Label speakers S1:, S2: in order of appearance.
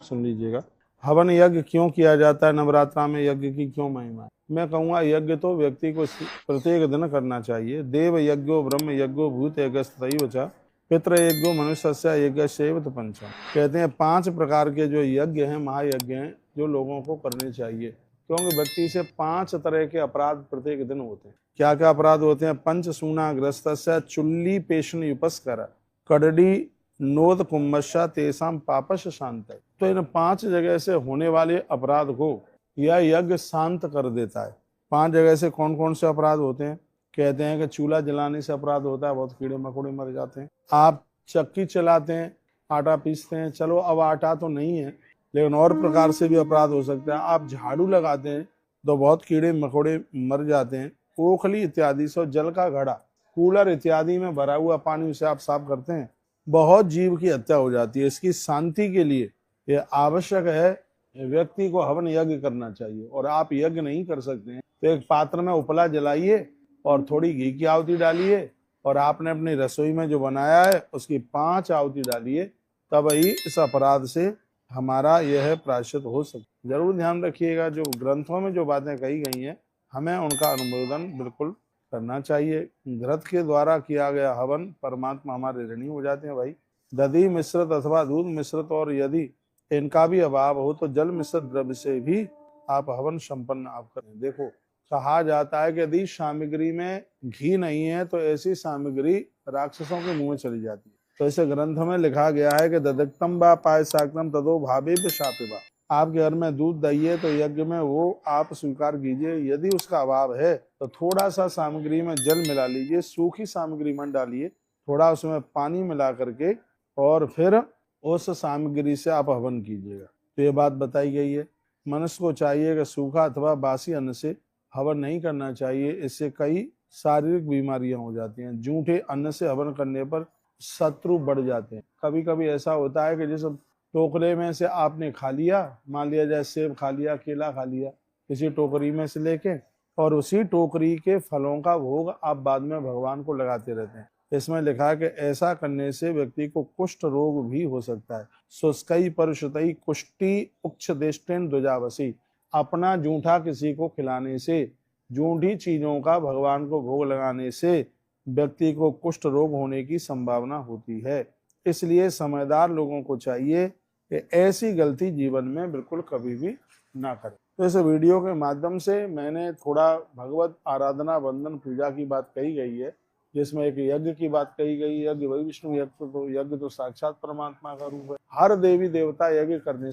S1: सुन लीजिएगा। हवन यज्ञ क्यों किया जाता है, नवरात्रा में यज्ञ की क्यों महिमा है? मैं कहूँगा यज्ञ तो व्यक्ति को प्रत्येक दिन करना चाहिए। देव यज्ञो ब्रह्म यज्ञो भूत यज्ञस्तथैव च पितृ यज्ञो मनुष्यस्य यज्ञस्यैव पंचम। कहते हैं 5 प्रकार के जो यज्ञ हैं, महायज्ञ हैं, जो लोगों को करने चाहिए, क्योंकि व्यक्ति से 5 तरह के अपराध प्रत्येक दिन होते हैं। क्या क्या अपराध होते हैं? पंच सूना ग्रस्तस्य चुल्ली पेशन युपस्कर कडड़ी नोद कुंभस्या तेसाम पापश शांत। तो इन 5 जगह से होने वाले अपराध को यह यज्ञ शांत कर देता है। 5 जगह से कौन कौन से अपराध होते हैं? कहते हैं कि चूल्हा जलाने से अपराध होता है, बहुत कीड़े मकोड़े मर जाते हैं। आप चक्की चलाते हैं, आटा पीसते हैं, चलो अब आटा तो नहीं है, लेकिन और प्रकार से भी अपराध हो सकता है। आप झाड़ू लगाते हैं तो बहुत कीड़े मकोड़े मर जाते हैं। ओखली इत्यादि से, जल का घड़ा, कूलर इत्यादि में भरा हुआ पानी उसे आप साफ करते हैं, बहुत जीव की हत्या हो जाती है। इसकी शांति के लिए यह आवश्यक है, व्यक्ति को हवन यज्ञ करना चाहिए। और आप यज्ञ नहीं कर सकते हैं तो एक पात्र में उपला जलाइए और थोड़ी घी की आहुति डालिए, और आपने अपनी रसोई में जो बनाया है उसकी 5 आहुति डालिए, तब ही इस अपराध से हमारा यह प्रायश्चित हो सकता। जरूर ध्यान रखिएगा, जो ग्रंथों में जो बातें कही गई हैं हमें उनका अनुमोदन बिल्कुल करना चाहिए। घृत के द्वारा किया गया हवन परमात्मा हमारे ऋणी हो जाते हैं भाई। दधि मिश्रित अथवा दूध मिश्रित, और यदि इनका भी अभाव हो तो जल मिश्रित द्रव्य से भी आप हवन संपन्न आप करें। देखो, कहा जाता है कि यदि सामग्री में घी नहीं है तो ऐसी सामग्री राक्षसों के मुंह में चली जाती है। तो इस ग्रंथ में लिखा गया है कि ददक्तम बा पायसाक्तम तदो भावे शापिबा। आपके घर में दूध दही है तो यज्ञ में वो आप स्वीकार कीजिए। यदि उसका अभाव है तो थोड़ा सा सामग्री में जल मिला लीजिए, सूखी सामग्री मत डालिए, थोड़ा उसमें पानी मिला करके और फिर उस सामग्री से आप हवन कीजिएगा। तो ये बात बताई गई है। मनुष्य को चाहिए कि सूखा अथवा बासी अन्न से हवन नहीं करना चाहिए, इससे कई शारीरिक बीमारियां हो जाती हैं। जूठे अन्न से हवन करने पर शत्रु बढ़ जाते हैं। कभी कभी ऐसा होता है कि जैसे टोकरे में से आपने खा लिया, मान लिया जाए सेब खा लिया, केला खा लिया, किसी टोकरी में से लेके, और उसी टोकरी के फलों का भोग आप बाद में भगवान को लगाते रहते हैं। इसमें लिखा है कि ऐसा करने से व्यक्ति को कुष्ठ रोग भी हो सकता है। शुष्कई परशुतई कुष्टि उक्षदेष्टेन द्विजावसी। अपना जूठा किसी को खिलाने से, जूठी चीजों का भगवान को भोग लगाने से व्यक्ति को कुष्ठ रोग होने की संभावना होती है। इसलिए समझदार लोगों को चाहिए कि ऐसी गलती जीवन में बिल्कुल कभी भी ना करें। तो इस वीडियो के माध्यम से मैंने थोड़ा भगवत आराधना वंदन पूजा की बात कही गई है, जिसमें एक यज्ञ की बात कही गई। यज्ञ वही विष्णु यज्ञ तो साक्षात परमात्मा का रूप है। हर देवी देवता यज्ञ करने से